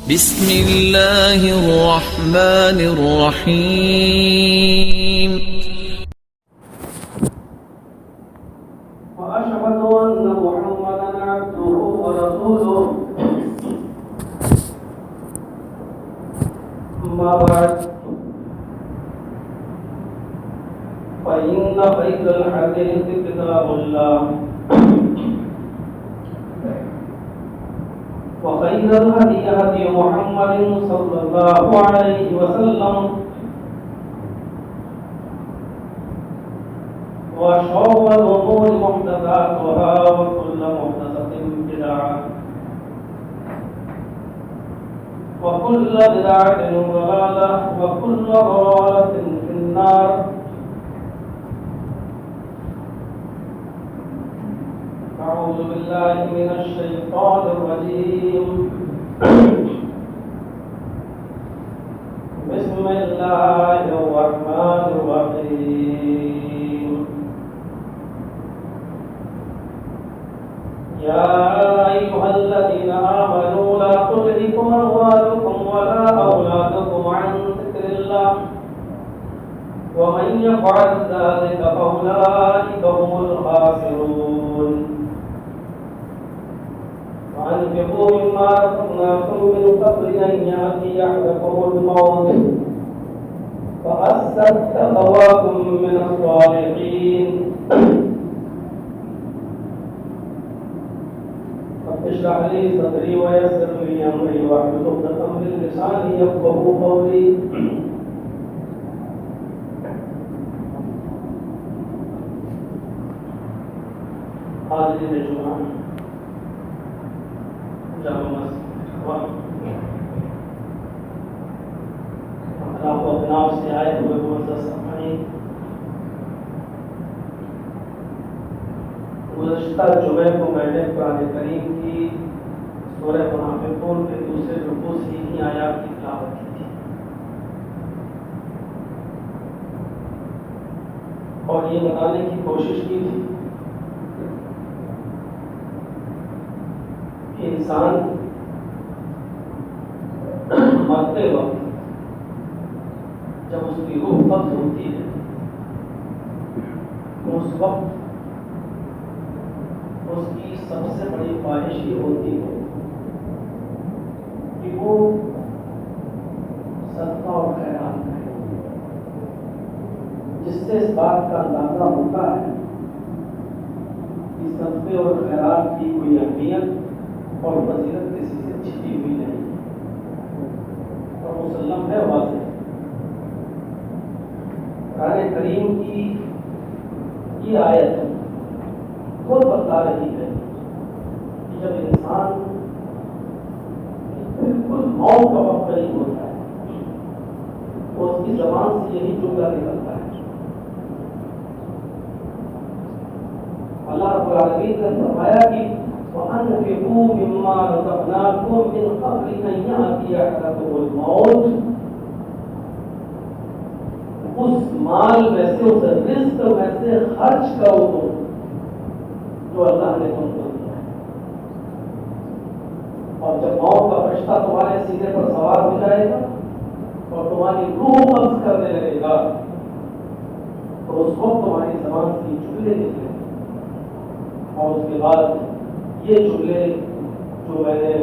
بسم اللہ الرحمن الرحیم وأشهد أن محمدا عبده ورسوله أما بعد فإن خير الحديث كتاب الله وخير الهدي هدي محمد صلى الله عليه وسلم وشر الأمور محدثاتها وكل محدثة بدعة وكل بدعة ضلالة وكل ضلالة في النار. أعوذ بالله من الشيطان الرجيم. بسم الله الرحمن الرحيم. يا أيها الذين آمنوا لا تلهكم أموالكم ولا أولادكم عن ذكر الله ومن يفعل ذلك فأولئك هم الخاسرون. وأنفقوا مما رزقناكم من قبل أن يأتي أحدكم الموت فأصدقكم من الصالحين. رب اشرح لي صدري ويسر لي أمري واحلل عقدة من لساني يفقهوا قولي. حاضرین جمعہ جامع مسجد اطراف و اطناف سے آئے ہوئے معزز سامعین، گزشتہ جمعے کو میں نے قرآن کریم کی سورہ منافقون کے دوسرے رکوع سے ہی آیات کی تلاوت کی تھی، اور یہ بتانے کی کوشش کی تھی کہ انسان مرتے وقت جب اس کی روح قبض ہوتی ہے اس وقت اس کی سب سے بڑی خواہش یہ ہوتی ہے کہ وہ صدقہ اور خیرات کرے، جس سے اس بات کا اندازہ ہوتا ہے کہ صدقے اور خیرات کی کوئی اہمیت اور فضیلت کسی سے چھپی ہوئی نہیں اور مسلم ہے، واضح. قرآن کریم کی یہ آیت خود بتا رہی ہے کہ جب انسان بالکل موت کا وقت قریب ہوتا ہے تو اس کی زبان سے یہی جملہ نکلتا ہے. اللہ رب العالمین نے فرمایا کہ وَأَنْفِقُوا مِمَّا رَزَقْنَاكُمْ مِنْ قَبْلِ أَنْ يَأْتِيَ أَحَدَكُمُ الْمَوْتُ. اس مال میں سے، اس رزق میں سے خرچ کرو تم جو اللہ نے تم کو دیا ہے، اور جب موت کا فرشتہ تمہارے سینے پر سوار ہو جائے گا اور تمہاری روح قبض کرنے لگے گا تو اس وقت تمہاری زبان کی جملے نکلیں گے، اور اس کے بعد یہ جملے جو میں نے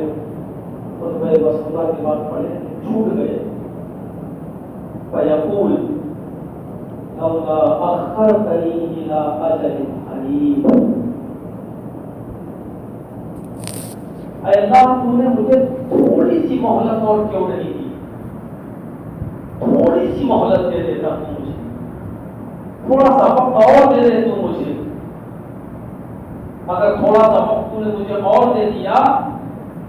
خطبہ بسملہ کے بعد پڑھے چھوٹ گئے. فَيَقُولُ لَوْلَا أَخَّرْتَنِي إِلَىٰ أَجَلٍ قَرِيبٍ. اے اللہ، تو نے مجھے تھوڑی سی مہلت اور کیوں نہیں دی؟ تھوڑی سی مہلت دے دیتا تو مجھے، تھوڑا سا وقت اور دے دے تو مجھے. اگر تھوڑا سا وقت تو نے مجھے اور دے دیا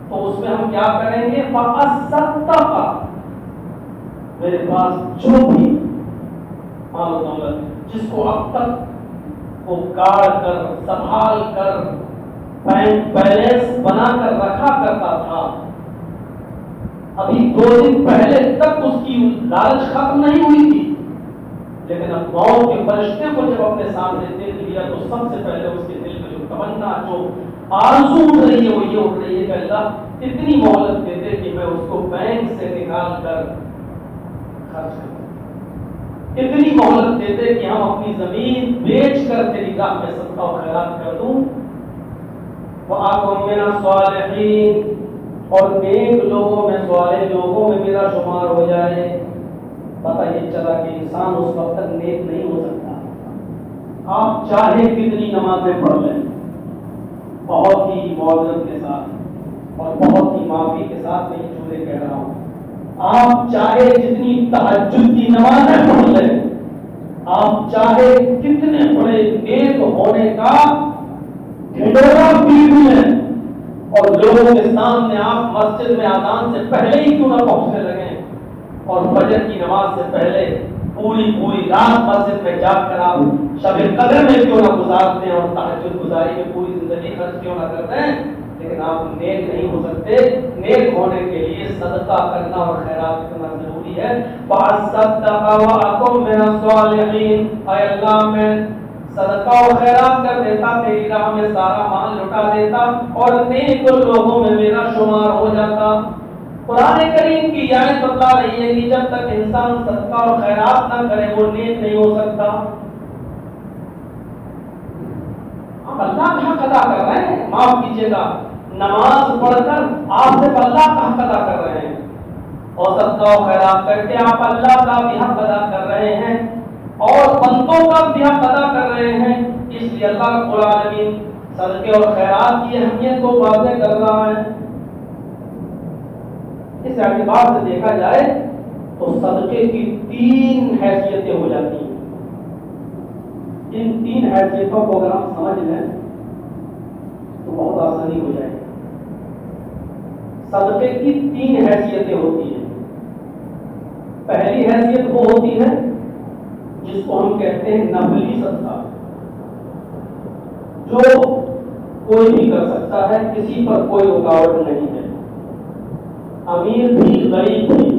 تو اس میں ہم کیا کریں گے؟ فَأَصَّدَّقَ، میرے پاس جو بھی مال و دولت جس کو اب تک وہ کاڑ کر سنبھال کر بینک بیلنس بنا کر رکھا کرتا تھا، ابھی 2 دن پہلے تک اس کی لالچ ختم نہیں ہوئی تھی، لیکن اب موت کے فرشتے کو جب اپنے سامنے دیکھ لیا تو سب سے پہلے اس کے دل تمنا جو آرزو اٹھ رہی ہے وہ یہ اٹھ رہی ہے کہ اللہ اتنی مہلت دے دے کہ میں اس کو بینک سے نکال کر خرچ کروں، اتنی مہلت دیتے کہ ہم اپنی زمین بیچ کر تیری راہ میں صدقہ و خیرات کر دوں. وَأَكُن مِّنَ الصَّالِحِينَ، اور نیک لوگوں میں، صالح لوگوں میں میرا شمار ہو جائے. پتہ یہ چلا کہ انسان اس وقت تک نیک نہیں ہو سکتا. آپ چاہے کتنی نمازیں پڑھ لیں، بہت ہی معذرت کے ساتھ اور بہت ہی معافی کے ساتھ میں یہ جملے کہہ رہا ہوں، آپ چاہے جتنی تہجد کی نمازیں پڑھ لیں، آپ چاہے کتنے بڑے نیک ہونے کا ڈھنڈورا پیٹ لیں، اور لوگوں کے سامنے آپ مسجد میں اذان سے پہلے ہی کیوں نہ پہنچنے لگیں، اور فجر کی نماز سے پہلے پوری رات مسجد میں جا کر آپ شب قدر میں کیوں نہ گزارتے ہیں اور تہجد گزاری میں پوری زندگی خرچ کیوں نہ کرتے ہیں، لیکن آپ نیک نہیں ہو سکتے. نیک ہونے کے لیے صدقہ کرنا اور خیرات کرنا ضروری ہے. فَأَصَّدَّقَ وَأَكُن مِّنَ الصَّالِحِينَ، اے اللہ میں صدقہ و خیرات کر دیتا، تیری راہ میں سارا مال لٹا دیتا اور نیک لوگوں میں میرا شمار ہو جاتا. قرآن کریم کی آیت بتا رہی ہے کہ جب تک انسان صدقہ اور خیرات نہ کرے وہ نیک نہیں ہو سکتا. آپ اللہ کا حق ادا کر رہے ہیں، معاف کیجیے گا، نماز پڑھ کر آپ صرف اللہ کا حق ادا کر رہے ہیں، اور صدقہ و خیرات کر کے آپ اللہ کا بھی حق ادا کر رہے ہیں اور بندوں کا بھی حق ادا کر رہے ہیں. اس لیے اللہ رب العالمین صدقے اور خیرات کی اہمیت کو واضح کر رہا ہے. اس اعتبار سے دیکھا جائے تو صدقے کی 3 حیثیتیں ہو جاتی ہیں. ان 3 حیثیتوں کو اگر ہم سمجھ لیں تو بہت آسانی ہو جائے گی. صدقے کی 3 حیثیتیں ہوتی ہیں. پہلی حیثیت وہ ہوتی ہے جس کو ہم کہتے ہیں نفلی صدقہ، جو کوئی بھی کر سکتا ہے، کسی پر کوئی رکاوٹ نہیں ہے، امیر بھی، غریب بھی،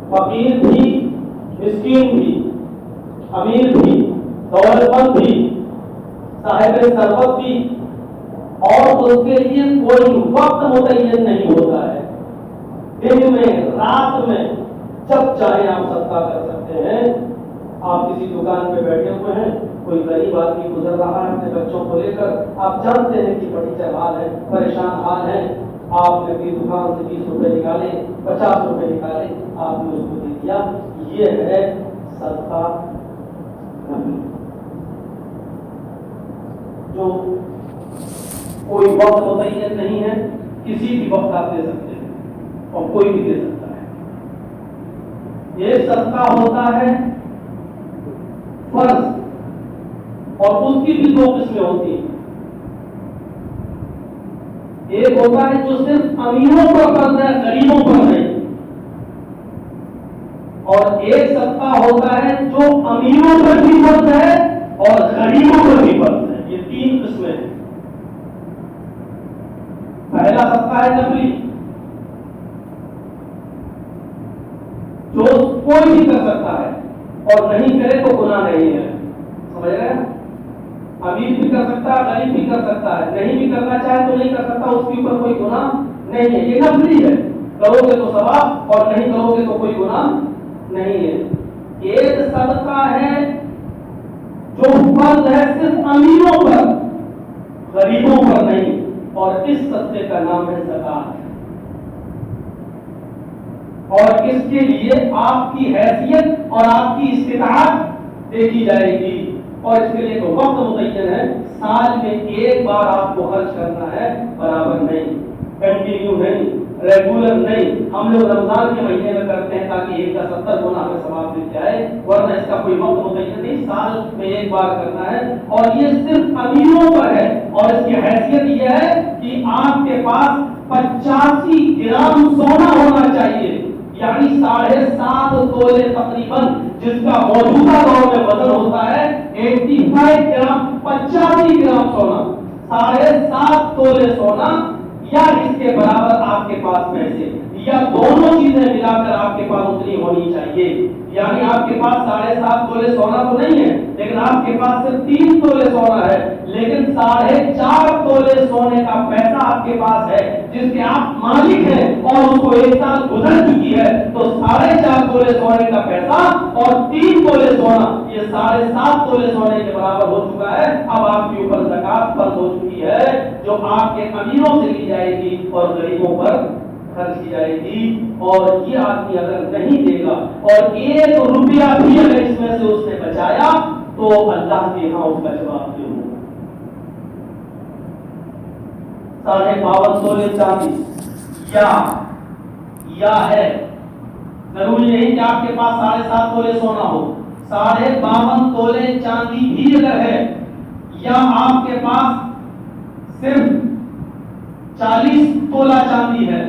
فقیر بھی، مسکین بھی، امیر بھی، دولت مند بھی، صاحب ثروت بھی، اور اس کے لیے کوئی وقت متعین نہیں ہوتا ہے. دن میں، رات میں، جب چاہے آپ صدقہ کر سکتے ہیں. آپ کسی دکان پہ بیٹھے ہوئے ہیں، کوئی غریب آدمی گزر رہا ہے اپنے بچوں کو لے کر، آپ جانتے ہیں کہ بڑی چہال ہے، پریشان حال ہے، آپ نے اپنی دکان سے 20 روپے نکالے، 50 روپے نکالے، آپ نے اس کو دے دیا. یہ ہے صدقہ نفلی، جو کوئی وقت متعین نہیں ہے، کسی بھی وقت آپ دے سکتے ہیں اور کوئی بھی دے سکتا ہے. یہ صدقہ ہوتا ہے فرض، اور اس کی بھی 2 قسمیں ہوتی ہیں. ایک ہوتا ہے جو صرف امیروں پر فرض ہے، غریبوں پر نہیں، اور ایک صدقہ ہوتا ہے جو امیروں پر بھی فرض ہے اور غریبوں پر بھی فرض ہے. یہ 3 قسمیں ہیں. پہلا صدقہ ہے نفلی، جو کوئی بھی کر سکتا ہے اور نہیں کرے تو گناہ نہیں ہے. سمجھ رہے ہیں؟ امیر بھی کر سکتا ہے، غریب بھی کر سکتا ہے، نہیں بھی کرنا چاہے تو نہیں کر سکتا، اس کے اوپر کوئی گناہ نہیں ہے. یہ نفلی ہے، کرو گے تو ثواب اور نہیں کرو گے تو کوئی گناہ نہیں ہے. ایک صدقہ ہے جو فرض ہے صرف امیروں پر، غریبوں پر نہیں، اور اس صدقے کا نام ہے زکات. اور اس کے لیے آپ کی حیثیت اور آپ کی استطاعت دیکھی جائے گی، اور اس کے لیے تو وقت متعین ہے. سال میں 1 بار آپ کو خرچ کرنا ہے، برابر نہیں، کنٹینیو نہیں، ریگولر نہیں. ہم لوگ رمضان کے مہینے میں کرتے ہیں تاکہ 1 کا 70 گنا ہمیں ثواب مل جائے، ورنہ اس کا کوئی وقت متعین نہیں، سال میں 1 بار کرنا ہے. اور یہ صرف امیروں پر ہے، اور اس کی حیثیت یہ ہے کہ آپ کے پاس 85 گرام سونا ہونا چاہیے، یعنی 7.5 تولے تقریباً، جس کا موجودہ دور میں وزن ہوتا ہے 85 گرام، 85 گرام سونا، 7.5 تولے سونا، یا اس کے برابر آپ کے پاس پیسے، یا دونوں چیزیں چیزیں ملا کر آپ کے پاس اتنی ہونی چاہیے. یعنی آپ کے پاس 7.5 تولے سونا تو نہیں ہے, لیکن آپ کے پاس صرف 3 تولے سونا ہے, لیکن 4.5 تولے سونے کا پیسہ آپ کے پاس ہے جس کے آپ مالک ہیں, اور اس کو 1 سال گزر چکی ہے, تو 4.5 تولے سونے کا پیسہ اور 3 تولے سونا, یہ 7.5 تولے سونے کے برابر ہو چکا ہے. اب آپ کے اوپر زکات فرض ہو چکی ہے, جو آپ کے امیروں سے لی جائے گی اور غریبوں پر خرچ کی جائے گی. اور یہ آدمی اگر نہیں دے گا اور 1 روپیہ بھی اگر اس میں سے اس نے بچایا تو اللہ کے یہاں اس کا جواب دے ہوگا. 52 تولے چاندی یا ہے, ضروری نہیں کہ آپ کے پاس 7.5 تولے سونا ہو. 52 تولے چاندی بھی اگر ہے, یا آپ کے پاس صرف 40 تولہ چاندی ہے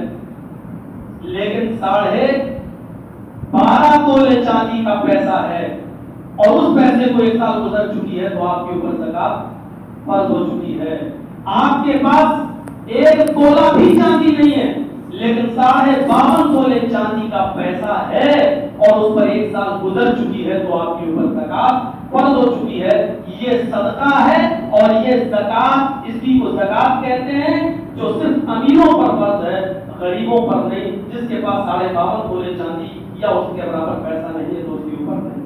لیکن 12.5 تولے چاندی کا پیسہ ہے, اور اس پیسے کو 1 سال گزر چکی ہے, تو آپ کے اوپر زکات فرض ہو چکی ہے. آپ کے پاس 1 تولہ بھی چاندی نہیں ہے لیکن 52 تولے چاندی کا پیسہ ہے, اور اس پر 1 سال گزر چکی ہے, تو آپ کے اوپر زکات فرض ہو چکی ہے. یہ صدقہ ہے, اور یہ زکات اسی کو زکات کہتے ہیں جو صرف امیروں پر فرض ہے, غریبوں پر نہیں. جس کے پاس 52 تولے چاندی یا اس کے برابر پیسہ نہیں ہے تو اس کے اوپر نہیں.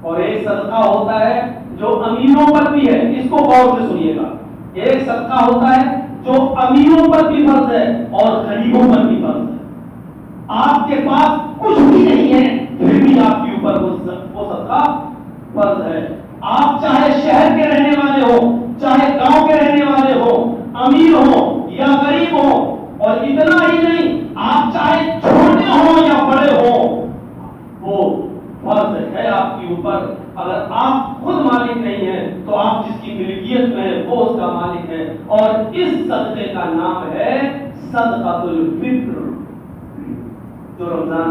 اور ایک صدقہ ہوتا ہے جو امیروں پر بھی ہے, اس کو غور سے سنیے گا. ایک صدقہ ہوتا ہے جو امیروں پر بھی فرض ہے اور غریبوں پر بھی فرض ہے. آپ کے پاس کچھ بھی نہیں ہے پھر بھی آپ کے اوپر وہ صدقہ فرض ہے. آپ چاہے شہر کے رہنے والے ہو, چاہے گاؤں کے رہنے والے ہو, امیر ہو یا غریب ہو, اور اتنا ہی نہیں, آپ چاہے چھوٹے ہوں یا بڑے ہوں, وہ فرض ہے آپ کے اوپر. اگر آپ خود مالک نہیں ہیں تو آپ جس کی ملکیت میں ہے وہ اس کا مالک ہے. اور اس صدقے کا نام ہے صدقۃ الفطر, جو رمضان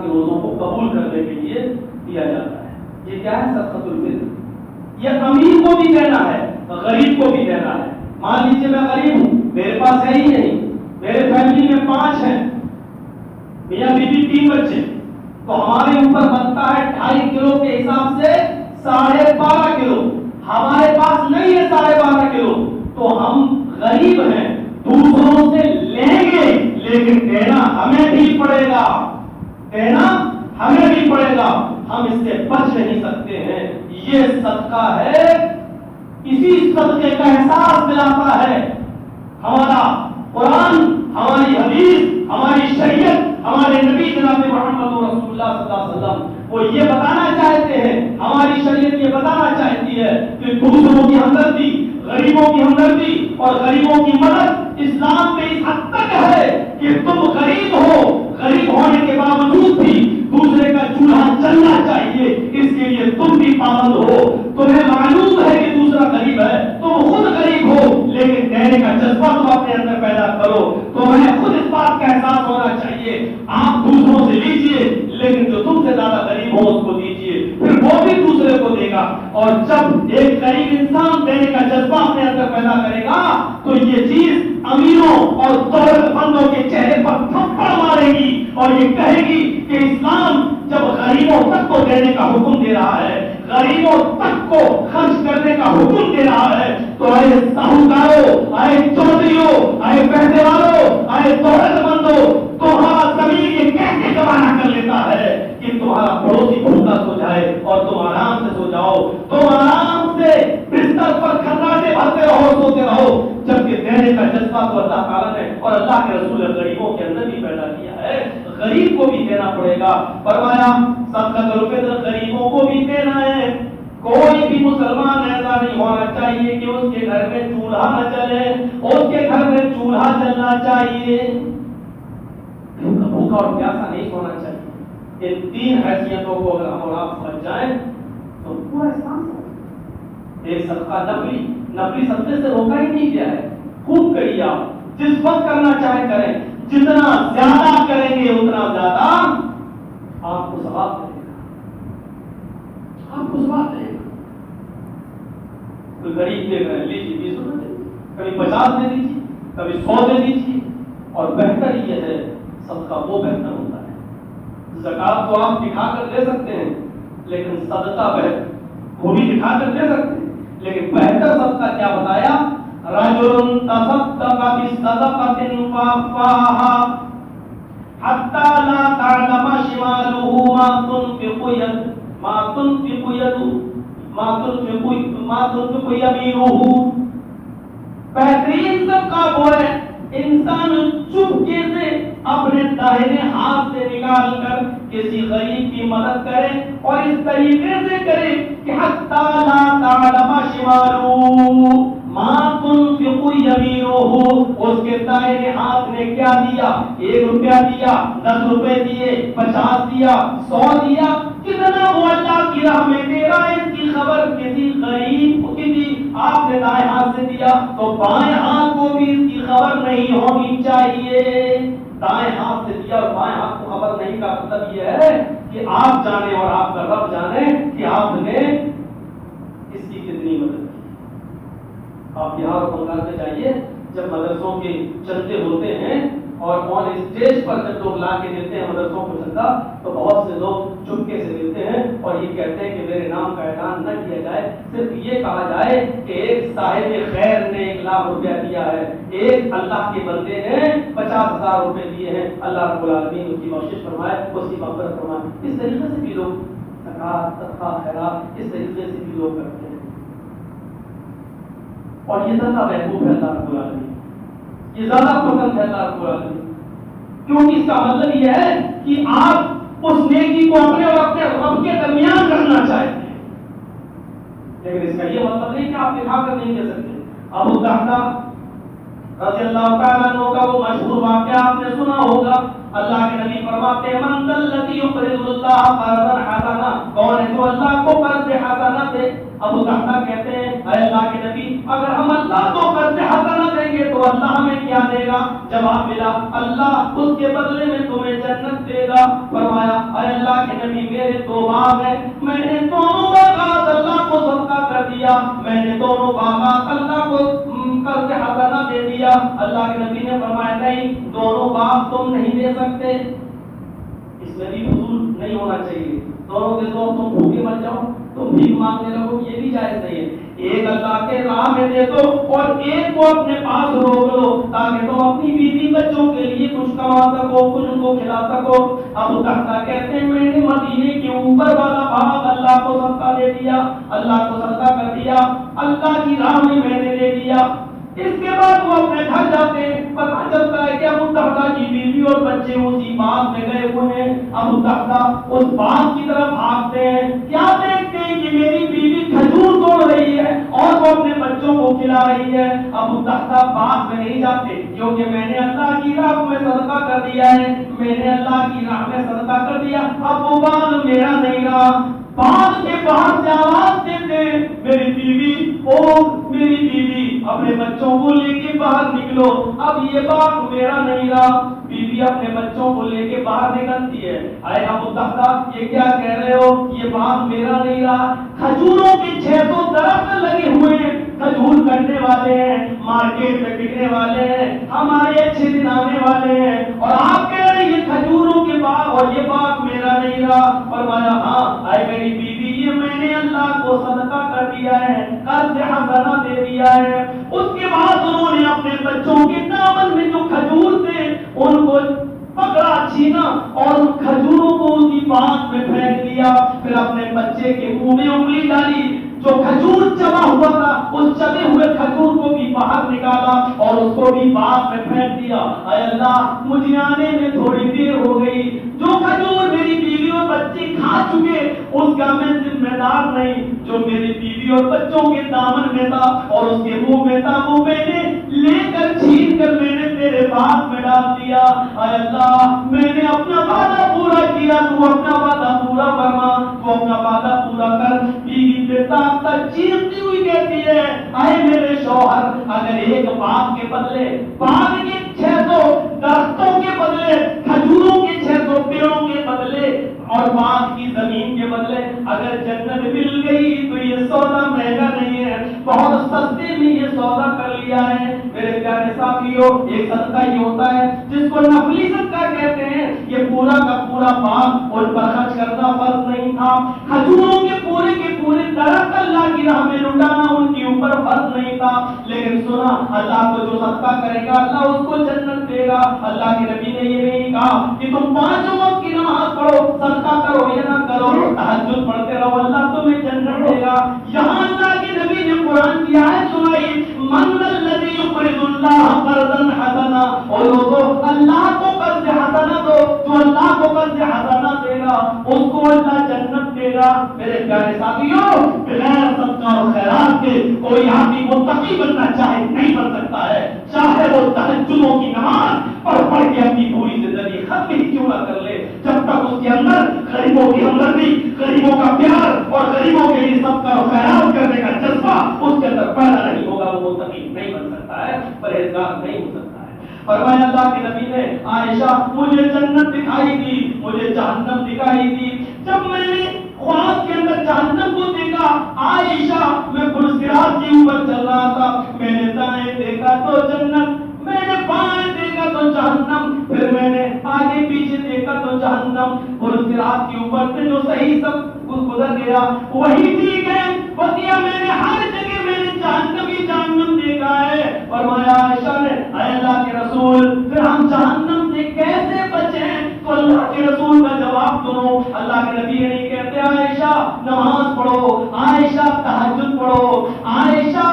کے روزوں کو قبول کرنے کے لیے دیا جاتا ہے. یہ کیا ہے صدقۃ الفطر؟ یہ امیر کو بھی دینا ہے, غریب کو بھی دینا ہے. مان لیجیے میں غریب ہوں, میرے پاس ہے ہی نہیں, میرے فیملی میں 5 ہیں, میاں بیوی 3 بچے, تو ہمارے اوپر بنتا ہے 2.5 کلو کے حساب سے 12.5 کلو. ہمارے پاس نہیں ہے 12.5 کلو, تو ہم غریب ہیں, دوسروں سے لیں گے لیکن دینا ہمیں بھی پڑے گا, دینا ہمیں بھی پڑے گا. ہم اس سے بچ نہیں سکتے ہیں. یہ صدقہ ہے. اسی صدقے کا احساس دلاتا ہے ہمارا قرآن, ہماری حدیث, ہماری شریعت, ہمارے نبی جناب محمد رسول اللہ صلی اللہ علیہ وسلم. وہ یہ بتانا چاہتے ہیں, ہماری شریعت یہ بتانا چاہتی ہے کہ دوسروں کی ہمدردی, غریبوں کی ہمدردی اور غریبوں کی مدد اسلام میں اس حد تک ہے کہ تم غریب ہو, غریب ہونے کے باوجود بھی دوسرے کا چولہا چلنا چاہیے, اس کے لیے تم بھی پابند ہو. تمہیں معلوم ہے کہ دوسرا غریب ہے, تم خود غریب ہو, لیکن دینے کا جذبہ تم اپنے اندر پیدا کرو. تمہیں خود اس بات کا احساس ہونا چاہیے, آپ دوسروں سے لیجئے لیکن جو تم سے زیادہ غریب ہو اس کو دیجئے, پھر وہ بھی دوسرے کو دے گا. اور جب ایک غریب انسان دینے کا جذبہ اپنے اندر پیدا کرے گا تو یہ چیز امیروں اور دولت مندوں کے چہرے پر تھپڑ مارے گی اور یہ کہے گی کہ اسلام جب غریبوں تک کو دینے کا حکم دے رہا ہے, غریبوں تک کو خرچ کرنے کا حکم دے رہا ہے, تو اے ساہوکاروں, اے چودھریوں, اے پیسے والوں, اے دولت مندوں, تمہارا زمین یہ کیسے گوارا کر لیتا ہے کہ تمہارا پڑوسی بھوکا سو جائے اور تم آرام سے سو جاؤ, تم آرام سے بستر پر کھناٹے بھرتے رہو, سوتے رہو, جبکہ دینے کا جذبہ تو اللہ تعالیٰ نے اور اللہ کے رسول غریبوں کے اندر بھی پیدا کیا ہے. غریب کو بھی دینا پڑے گا. فرمایا صدقۃ الفطر غریبوں کو بھی دینا ہے. کوئی بھی مسلمان ایسا نہیں ہونا چاہیے کہ اس کے گھر میں چولہا نہ چلے, اس کے گھر میں چولہا چلنا چاہیے, بھوکا اور پیاسا نہیں سونا چاہیے. ان 3 حیثیتوں کو اگر ہم اور آپ سمجھ جائیں تو پورا اسلام سمجھ. ایک صدقہ نفلی صدقے سے روکا ہی نہیں گیا ہے. خوب کریے, آپ جس وقت کرنا چاہے کریں, جتنا زیادہ کریں گے اتنا زیادہ آپ کو ثواب ملے گا, آپ کو ثواب ملے گا. کوئی غریب دے رہے ہیں, لیجیے 20 روپے, کبھی 50 دے دیجیے, کبھی 100 دے دیجیے, اور بہتر یہ ہے صدقہ وہ بہتر ہوتا ہے. زکات تو آپ دکھا کر دے سکتے ہیں لیکن صدقہ بہتر وہ بھی دکھا کر دے سکتے ہیں لیکن بہتر صدقہ کیا بتایا؟ رجل تصدق بصدقة فأخفاها حتى لا تعلم شماله ما تنفق يمينه. بہترین صدقہ وہ ہے انسان چپکے سے اپنے داہنے ہاتھ سے نکال کر کسی غریب کی مدد کرے اور اس طریقے سے کرے کہ حتی لا تعلم شمالہ ما تنفق یمینہ، اس کے داہنے ہاتھ نے کیا دیا، 1 روپیہ دیا، 10 روپے دیے، 50 دیا، 100 دیا، کتنا وہ اللہ کی راہ میں دے رہا ہے اس کی خبر کسی غریب کو کسی آپ نے دائیں ہاتھ سے دیا تو بائیں ہاتھ کو بھی اس کی خبر نہیں ہونی چاہیے. دائیں ہاتھ سے دیا اور بائیں ہاتھ کو خبر نہیں کا مطلب یہ ہے کہ آپ جانے اور آپ کا رب جانے کہ آپ نے اس کی کتنی مدد کی. آپ یہاں بنگال میں جائیے جب مدرسوں کے چندے ہوتے ہیں اور آن اسٹیج پر جب لوگ لا کے دیتے ہیں مدرسوں کو چندہ تو بہت سے لوگ چپکے سے دیتے ہیں اور یہ کہتے ہیں کہ میرے نام کا اعلان نہ کیا جائے، صرف یہ کہا جائے کہ ایک صاحب خیر نے 1 لاکھ روپیہ دیا ہے، ایک اللہ کے بندے نے 50,000 روپے دیے ہیں، اللہ رب العالمین اس کی بخشش فرمائے، اس کی مغفرت فرمائے. اس طریقے سے بھی لوگ زکات صدقہ خیرات اس طریقے سے بھی لوگ کرتے ہیں اور یہ زیادہ محبوب ہے اللہ رب العالمین، یہ زیادہ پسند ہے اللہ رب العالمین، کیونکہ اس کا مطلب یہ ہے کہ آپ اس نیکی کو اپنے اور اپنے رب کے درمیان کرنا چاہتے ہیں. لیکن اس کا یہ مطلب نہیں کہ آپ دکھا کر نہیں دے سکتے. ابو الدرداء رضی اللہ تعالیٰ عنہ کا وہ مشہور واقعہ آپ نے سنا ہوگا. اللہ کے نبی فرماتے ہیں من ذا الذی یقرض اللہ قرضا حسنا، کون ہے جو اللہ کو قرض حسنا دے؟ ابو الدرداء کہتے ہیں اے اللہ کے نبی اگر ہم اللہ کو قرض حسنا دیں گے تو اللہ ہمیں کیا دے گا؟ جواب ملا اللہ اس کے بدلے میں تمہیں جنت دے گا. فرمایا اے اللہ کے نبی میرے 2 باغ ہیں، میں نے دونوں باغات اللہ کو صدقہ کر دیا، میں نے دونوں باغات اللہ کو قرض حسنا دے دیا. اللہ کے نبی نے فرمایا نہیں، دونوں باغ تم نہیں دے سکتے. اس میں بھی فضول نہیں ہونا چاہیے. دونوں کے دو تم بھوکے مر جاؤ، تم بھیک مانگنے لگو، یہ بھی جائز نہیں ہے. ایک اللہ کے راہ میں دے دو اور ایک کو اپنے پاس روک لو تاکہ تم اپنی بیوی بچوں کے لیے کچھ کما سکو، کچھ ان کو کھلا سکو. ابو الدرداء کہتے ہیں میں نے مدینے کے اوپر والا باغ اللہ کو صدقہ دے دیا، اللہ کو صدقہ کر دیا، اللہ کی راہ میں میں نے دے دیا. اس کے بعد وہ اپنے گھر جاتے ہیں، پتہ چلتا ہے کہ ابو الدرداء کی بیوی اور بچے اسی باغ میں گئے ہوئے ہیں. ابو الدرداء اس باغ کی طرف بھاگتے ہیں، کیا دیکھتے ہیں کہ میری بیوی کھجور توڑ رہی ہے اور وہ اپنے بچوں کو کھلا رہی ہے. ابو الدرداء باغ میں نہیں جاتے کیونکہ میں نے اللہ کی راہ میں صدقہ کر دیا ہے، میں نے اللہ کی راہ میں صدقہ کر دیا، اب وہ باغ میرا نہیں رہا. باغ کے باہر سے آواز دیتے میری بیوی میری بیوی اپنے بچوں کو لے کے باہر نکلو، اب یہ باغ میرا نہیں رہا. بیوی اپنے بچوں کو لے کے باہر نکلتی ہے. اے ابو الدرداء یہ کیا کہہ رہے ہو؟ یہ باغ میرا نہیں رہا. کھجوروں کے 600 درخت لگے ہوئے ہیں، کھجور کرنے والے ہیں، مارکیٹ میں بکنے والے ہیں، ہمارے اچھے دن آنے والے ہیں، اور آپ کہہ رہے ہیں یہ کھجوروں کے باغ اور یہ باغ میرا نہیں رہا. فرمایا ہاں اے میری بیوی یہ میں نے اللہ کو صدقہ کر دیا ہے، قرض حسنہ دے دیا ہے. اس کے بعد انہوں نے اپنے بچوں کے دامن میں جو کھجور تھے ان کو پکڑا، چھینا اور ان کھجوروں کو اسی باغ میں پھینک دیا. پھر اپنے بچے کے منہ میں انگلی ڈالی، جو کھجور چبا ہوا تھا اس چبے ہوئے کھجور کو بھی باہر نکالا اور اس کو بھی باغ میں پھینک دیا. اے اللہ مجھے آنے میں تھوڑی دیر ہو گئی، جو کھجور میری بیوی اور بچے کھا چکے اس کا میں ذمہ دار نہیں، جو میری بیوی اور بچوں کے دامن میں تھا اور اس کے منہ میں تھا وہ میں نے لے کر چھین کر میں نے تیرے باغ میں ڈال دیا. اے اللہ میں نے اپنا وعدہ پورا کیا، تو اپنا وعدہ پورا فرما، تو اپنا وعدہ پورا کر. بیوی بے طاقت چیختی ہوئی کہتی ہے اے میرے شوہر اگر ایک باغ کے بدلے باغ کے 600 درختوں کے بدلے کھجوروں کے 600 پیڑوں کے بدلے اور باغ کی زمین کے بدلے اگر جنت مل گئی تو یہ سودا مہنگا نہیں ہے، بہت سستے میں یہ سودا کر لیا ہے. میرے پیارے ساتھیوں ایک صدقہ یہ ہوتا ہے جس کو نفلی صدقہ کہتے ہیں. یہ پورا کا پورا باغ ان پر خرچ کرنا فرض نہیں تھا. کھجوروں کے پورے درخت اللہ کی راہ میں لٹانا ان کے اوپر فرض نہیں تھا. لیکن سنا اللہ کو جو صدقہ کرے گا اللہ اس کو جنت دے گا. اللہ کے نبی نے یہ نہیں کہا کہ تم 5 وقت کی نماز پڑھو صدقہ کرو یا نہ کرو تہجد پڑھتے رہو اللہ تمہیں جنت دے گا. یہاں اللہ کے نبی نے قرآن کی آیت سنائی من الذی یقرض اللہ قرضا حسنا. اور لوگوں اللہ کو قرض حسنا دو, جو اللہ کو قرض حسنا دے گا اس کو اللہ جنت دے گا. میرے پیارے ساتھیوں بغیر صدقہ اور خیرات کے کوئی آدمی متقی بننا چاہے نہیں بن سکتا ہے, چاہے وہ تہجدوں کی نماز پڑھ کے اپنی پوری زندگی ختم ہی کیوں نہ کر لے, جب تک اس کے اندر غریبوں کی ہمدردی, غریبوں کا پیار اور غریبوں کے لیے صدقہ اور خیرات کرنے کا جذبہ اس کے اندر پیدا نہیں ہوگا وہ متقی نہیں بن سکتا ہے, پرہیزگار نہیں ہو سکتا ہے. فرمایا اللہ کے نبی نے عائشہ مجھے جنت دکھائی دی, مجھے جہنم دکھائی دی. جب میں نے خواب کے اندر جہنم کو دیکھا عائشہ میں پرصراط کے اوپر چل رہا تھا, میں نے دائیں دیکھا تو جنت, میں نے بائیں دیکھا تو جہنم, پھر میں نے آگے پیچھے دیکھا تو جہنم. پرصراط کے اوپر سے جو صحیح سب گزر گیا وہی ٹھیک ہے, بقیہ میں نے ہر جگہ میں نے جہنم ہی جہنم دیکھا ہے. فرمایا عائشہ نے اے اللہ کے رسول پھر ہم جہنم سے کیسے بچیں؟ تو اللہ کے رسول کا جواب سنو. اللہ کے نبی نہیں کہتے عائشہ نماز پڑھو, عائشہ تہجد پڑھو, عائشہ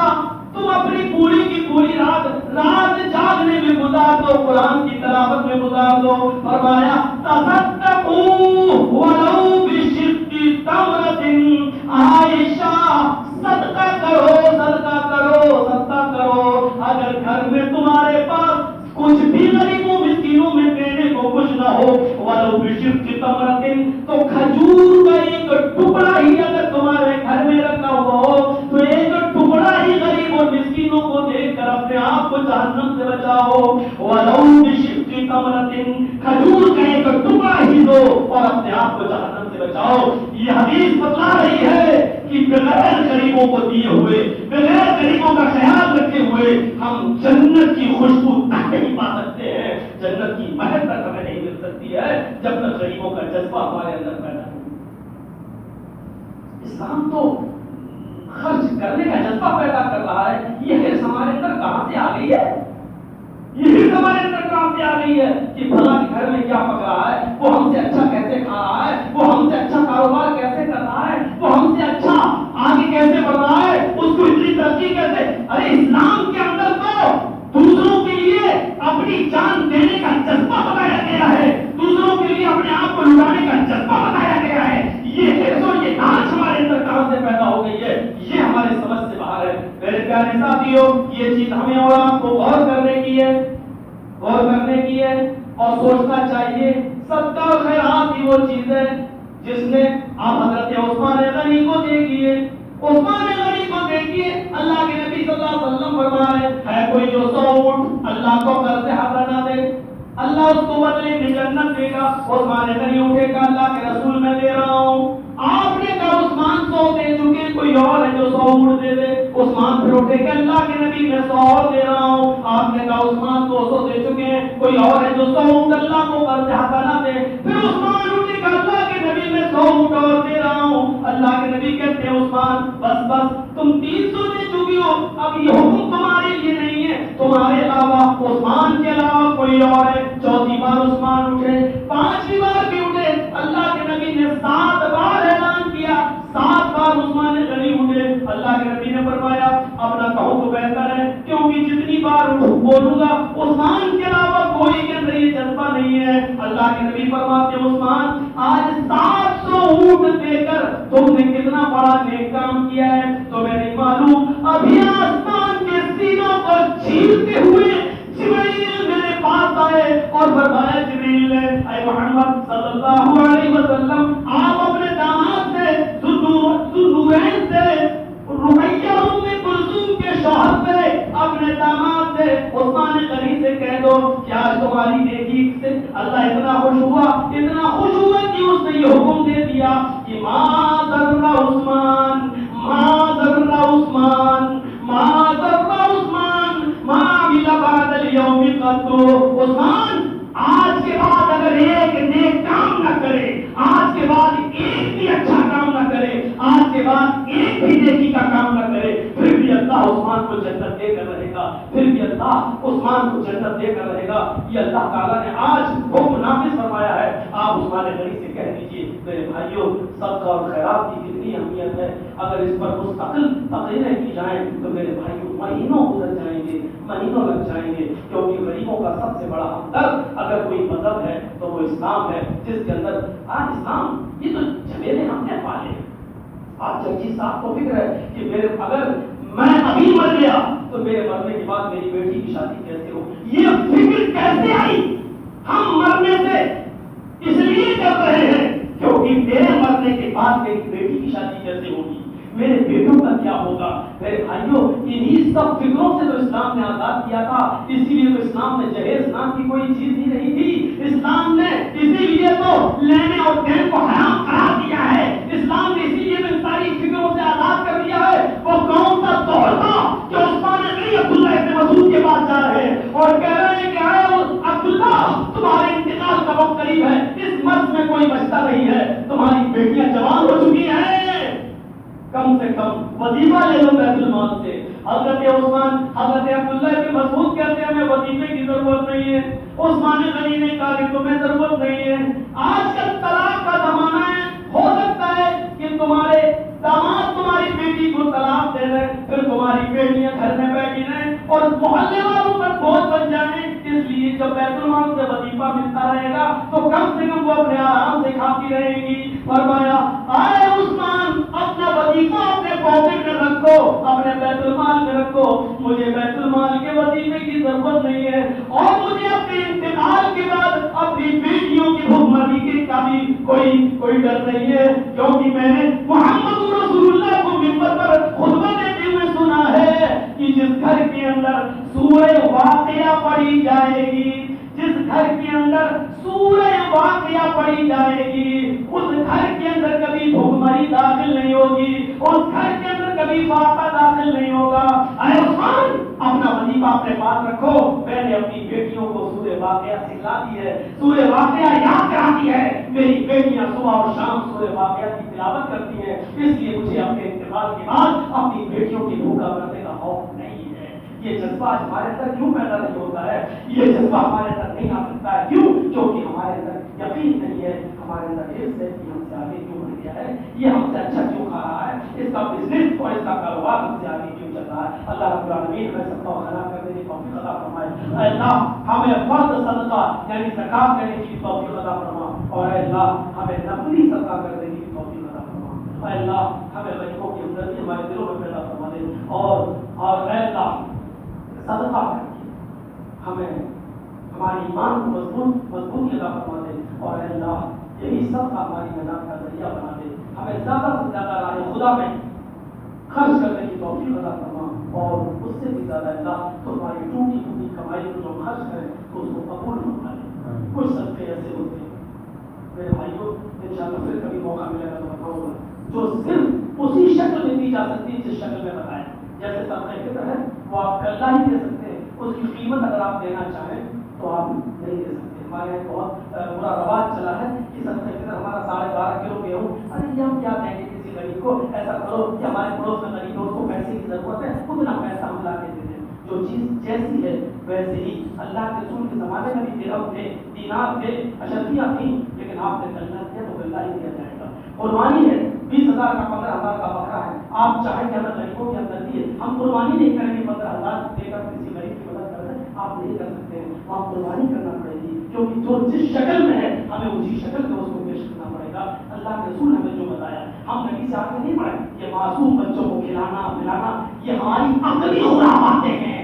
تم اپنی پوری کی پوری رات جاگنے میں گزار دو, قرآن کی تلاوت میں گزار دو. فرمایا تصدقوا ولو بشق تمرۃ, عائشہ صدقہ کرو صدقہ کرو صدقہ کرو. اگر گھر میں تمہارے پاس کچھ بھی غریبوں مسکینوں میں دینے کو کچھ نہ ہو ولو بشق تمرۃ, تو کھجور کا ایک ٹکڑا ہی اگر تمہارے گھر میں رکھا ہوا ہو تو ایک ٹکڑا ہی غریب اور مسکینوں کو دے کر اپنے آپ کو جہنم سے بچاؤ. ولو بشق تمرۃ, کھجور کا ایک ٹکڑا ہی دو اور اپنے آپ کو جہنم سے بچاؤ. یہ حدیث بتا رہی ہے کہ بغیر غریبوں کو دیے ہوئے, بغیر غریبوں کا خیال رکھے ہوئے ہم جنت کی خوشبو نہیں پا سکتے ہیں, جنت کی مہک تک ہمیں نہیں مل سکتی ہے جب تک غریبوں کا جذبہ ہمارے اندر پیدا ہو. اسلام تو خرچ کرنے کا جذبہ پیدا کر رہا ہے. یہ حرص ہمارے اندر کہاں سے آ گئی ہے, یہ حرص ہمارے اندر کہاں سے آ گئی ہے کہ بھلا کے گھر میں کیا پک رہا ہے, وہ ہم سے اچھا کیسے کھا رہا ہے, وہ ہم سے اچھا کاروبار کیسے کر رہا ہے, وہ ہم سے اچھا آگے کیسے بڑھ رہا ہے, اس کو اتنی ترقی کیسے. ارے اسلام کے اندر تو دوسروں کے لیے اپنی جان دینے کا جذبہ بتایا گیا ہے, دوسروں کے لیے اپنے آپ کو لٹانے کا جذبہ بتایا گیا ہے. یہ حرص اور یہ ناچ ہمارے اندر کہاں سے پیدا ہو گئی ہے, یہ ہمارے سمجھ سے باہر ہے. میرے پیارے ساتھیوں یہ چیز ہمیں اور آپ کو غور کرنے کی ہے, غور کرنے کی ہے اور سوچنا چاہیے. صدقہ اور خیرات کی وہ چیز ہے جس نے آپ حضرت عثمان غنی کو دیکھیے, عثمان غنی کو دیکھیے, اللہ کے نبی صلی اللہ علیہ وسلم فرمائے ہے کوئی جو 100 اونٹ اللہ کو قرض حسنہ دے اللہ اس کو بدلے میں جنت دے گا. عثمان غنی اٹھے گا اللہ کے رسول میں دے رہا ہوں. آپ نے کہا عثمان 100 دے چکے, کوئی اور ہے جو 100 اونٹ دے دے. عثمان پھر اٹھے کہ اللہ کے نبی میں 100 اور دے رہا ہوں. آپ نے کہا عثمان 200 دے چکے ہیں, کوئی اور ہے جو 100 اونٹ اللہ کو قرض حسنہ دے. پھر عثمان اٹھے کہ اللہ کے نبی میں 100 اونٹ اور دے رہا ہوں. اللہ کے نبی کہتے ہیں عثمان بس تم 300 دے چکی ہو, اب یہ حکم تمہارے لیے نہیں ہے, تمہارے علاوہ عثمان کے علاوہ کوئی اور ہے. چوتھی بار عثمان اٹھے, پانچویں بار بھی اٹھے, اللہ کے نبی نے 7 بار اعلان کیا, 7 بار عثمان غنی اٹھے. اللہ کے نبی نے فرمایا اب نہ کہوں تو بہتر ہے, کیونکہ جتنی بار بولوں گا عثمان کے علاوہ کوئی کے اندر یہ جذبہ نہیں ہے. اللہ کے نبی فرماتے ہیں عثمان آج 700 اونٹ دے کر تم نے کتنا بڑا نیک کام کیا ہے تمہیں نہیں معلوم. ابھی آسمان کے سینوں کو چھیلتے ہوئے جبرائیل میرے پاس آئے اور فرمایا جبرائیل اے محمد صلی اللہ علیہ وسلم آپ اپنے داماد سے ذوالنورین سے رقیہ ام کلثوم کے شوہر سے اپنے داماد سے عثمان غنی سے کہہ دو کہ آج تمہاری نیکی سے اللہ اتنا خوش ہوا کہ اس نے یہ حکم دے دیا کہ ما ضر عثمان ما ضر عثمان ما ضر عثمان ما عمل اليوم قط. عثمان آج کے بعد اگر ایک نیک کام نہ کرے، آج کے بعد ایک بھی اچھا کام نہ کرے، آج کے بعد ایک بھی نیکی کا کام نہ کرے، پھر بھی اللہ عثمان کو جنت دے کر رہے گا، پھر بھی اللہ عثمان کو جنت دے کر رہے گا. یہ اللہ تعالیٰ نے آج حکم نافذ فرمایا ہے. آپ عثمان غنی سے کہہ دیجیے میرے بھائیوں صدقہ اور خیرات کی کتنی اہمیت ہے. اگر اس پر مستقل تقریریں کی جائیں تو میرے بھائیوں مہینوں گزر جائیں گے، مہینوں لگ جائیں گے، کیونکہ غریبوں کا سب سے بڑا ہمدرد اگر کوئی مذہب ہے تو وہ اسلام ہے، جس کے اندر آج اسلام یہ تو جھمیلے ہم نے پالے. آج جگجیت صاحب کو فکر ہے کہ میرے اگر میں ابھی مر گیا تو میرے مرنے کے بعد میری بیٹی کی شادی کیسے ہو. یہ فکر کیسے آئی؟ ہم مرنے سے اس لیے کر رہے ہیں کیونکہ میرے مرنے کے بعد میری بیٹی کی شادی کیسے ہوگی، میرے بیٹوں کا کیا ہوگا. میرے بھائیوں انہی سب فکروں سے تو اسلام نے آزاد کیا تھا. اسی لیے تو اسلام نے جہیز نام کی کوئی چیز ہی نہیں تھی. اسلام نے اسی لیے تو لینے اور دینے کو حرام قرار دیا ہے. اسلام نے اسی لیے تو ساری فکروں سے آزاد کر دیا ہے. وہ کون سا دور تھا کہ عثمان غنی عبداللہ ابن مسعود کے پاس جا رہے ہیں اور کہہ رہے ہیں کہ اے عبداللہ تمہارے انتقال کا وقت قریب ہے، اس مرض میں کوئی بچتا نہیں ہے، تمہاری بیٹیاں جوان ہو چکی ہیں، کم سے کم وظیفہ لے لو بیت المال سے. حضرت عثمان حضرت عبداللہ بن مسعود کہتے ہیں ہمیں وظیفے کی ضرورت نہیں ہے. عثمان غنی نے کہا کہ تمہیں ضرورت نہیں ہے. آج کل طلاق کا زمانہ ہے، ہو سکتا ہے کہ تمہارے داماد تمہاری بیٹی کو طلاق دے دیں، پھر تمہاری بیٹیاں گھر میں بیٹھی رہیں اور محلے والوں پر بوجھ بن جائیں. اس لیے جب بیت المال سے وظیفہ ملتا رہے گا تو کم سے کم وہ اپنے آرام سے کھاتی رہے گی. فرمایا آئے عثمان اپنا وظیفہ اپنے پاکٹ میں رکھو، اپنے بیت المال میں رکھو، مجھے بیت المال کے وظیفے کی ضرورت نہیں ہے اور مجھے اپنے انتقال کے بعد اپنی بیٹیوں کی بھوکمری کا بھی کوئی ڈر نہیں ہے، کیونکہ میں نے محمد رسول اللہ کو منبر پر خطبہ دیتے ہوئے سنا ہے کہ جس گھر کے اندر سورہ واقعہ پڑھی جائے گی، جس گھر کے اندر سورہ واقعہ پڑھی جائے گی، اس گھر کے اندر کبھی بھوکمری داخل نہیں ہوگی، اس گھر کے اندر کبھی فاقہ داخل نہیں ہوگا. اے عثمان اپنا وظیفہ اپنے پاس رکھو. میں نے اپنی بیٹیوں کو سورہ واقعہ سکھلا دی ہے، سورہ واقعہ یاد کرا دی ہے. میری بیٹیاں صبح اور شام سورہ واقعہ کی تلاوت کرتی ہیں، اس لیے مجھے اپنے انتقال کے بعد اپنی بیٹیوں کی بھوکا مرنے کا خوف نہیں ہے. یہ جذبہ ہمارے اندر کیوں پیدا نہیں ہوتا ہے؟ یہ جذبہ ہمارے اندر نہیں آ سکتا ہے. کیوں؟ کیونکہ ہمارے اندر یقین نہیں ہے، ہمارے اندر حرص ہے کہ ہم سے آگے کیوں بڑھ گیا ہے، یہ ہم سے اچھا کیوں کھا رہا ہے، اس کا بزنس اور اس کا کاروبار ہم سے آگے کیوں چل رہا ہے. اللہ رب العالمین ہمیں سب کو خلا کرنے کی توفیق عطا فرمائے. اے اللہ ہمیں فرض صدقہ یعنی زکات دینے کی توفیق عطا فرما، اور اے اللہ ہمیں نفلی صدقہ کرنے کی توفیق عطا فرما. اے اللہ ہمیں غریبوں کی ہمدردی ہمارے دلوں میں پیدا فرما دے، اور اے اللہ صدقہ کر کے ہمیں ہماری ایمان کو مضبوطی عطا فرما دے، اور اے اللہ یہی صدقہ ہماری نجات کا ذریعہ بنا دے. ہمیں زیادہ سے زیادہ راہ خدا میں خرچ کرنے کی توفیق عطا فرما، اور اس سے بھی زیادہ اللہ تو ہماری ٹوٹی ٹوٹی کمائی کو جو خرچ کریں تو اس کو قبول فرما لے. کچھ صدقے ایسے ہوتے ہیں میرے بھائیوں، انشاءاللہ پھر کبھی موقع ملے گا تو بتاؤں گا، جو صرف اسی شکل میں دی جا سکتی جس شکل میں بتائیں. جیسے صدقہ فطر ہے وہ آپ کلّا ہی دے سکتے ہیں، اس کی قیمت اگر آپ دینا چاہیں تو آپ نہیں دے سکتے. ہمارے یہاں بہت برا رواج چلا ہے کہ صدقہ فطر ہمارا 12.5 کلو گیہوں، ارے یہ ہم کیا دیں گے کسی غریب کو، ایسا کرو کہ ہمارے پڑوس میں غریب ہے اس کو پیسے کی ضرورت ہے اتنا پیسہ ہم لا کے دے دیں. جو چیز جیسی ہے ویسے ہی اللہ کے رسول کے زمانے میں بھی درہم تھے، دینار تھے، اشرفیاں تھیں، لیکن آپ نے غلہ دیا تو غلہ ہی دیا جائے گا. قربانی ہے 20,000 کا 15,000 کا بکرا ہے، آپ چاہیں کہ ہمیں غریبوں کی ہمدردی ہے، ہم قربانی نہیں کریں گے 15,000 دے کر کسی غریب کی مدد کر دیں، آپ نہیں کر سکتے ہیں. وہاں قربانی کرنا پڑے گی، کیونکہ جو جس شکل میں ہے ہمیں اسی شکل میں اس کو پیش کرنا پڑے گا. اللہ کے رسول نے ہمیں جو بتایا ہم نبی سے آگے نہیں بڑھے. یہ معصوم بچوں کو کھلانا پلانا یہ ہماری عقلی خرافاتیں ہیں.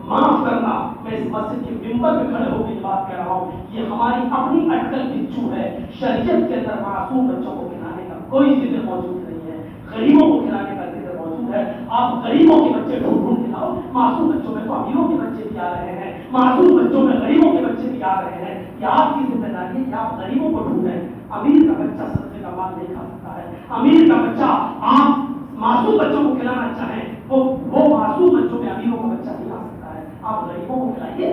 معاف کرنا، میں اس مسجد کے ممبر پہ کھڑے ہو کے بات کر رہا ہوں، یہ ہماری اپنی اٹکل بچو ہے. شریعت کے اندر معصوم بچوں کو کھلانے کا کوئی ذکر موجود نہیں ہے، غریبوں کو کھلانے کا ذکر موجود ہے. آپ غریبوں کے بچے ڈھونڈ کھلاؤ. معصوم بچوں میں تو امیروں کے بچے بھی آ رہے ہیں، معصوم بچوں میں غریبوں کے بچے بھی آ رہے ہیں. یہ آپ کی ذمہ داری ہے کہ آپ غریبوں کو ڈھونڈیں. امیر کا بچہ صدقے کا مال نہیں کھا سکتا ہے. امیر کا بچہ آپ معصوم بچوں کو کھلانا چاہیں وہ معصوم بچوں میں امیروں کا بچہ نہیں آ سکتا ہے. آپ غریبوں کو کھلائیے.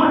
8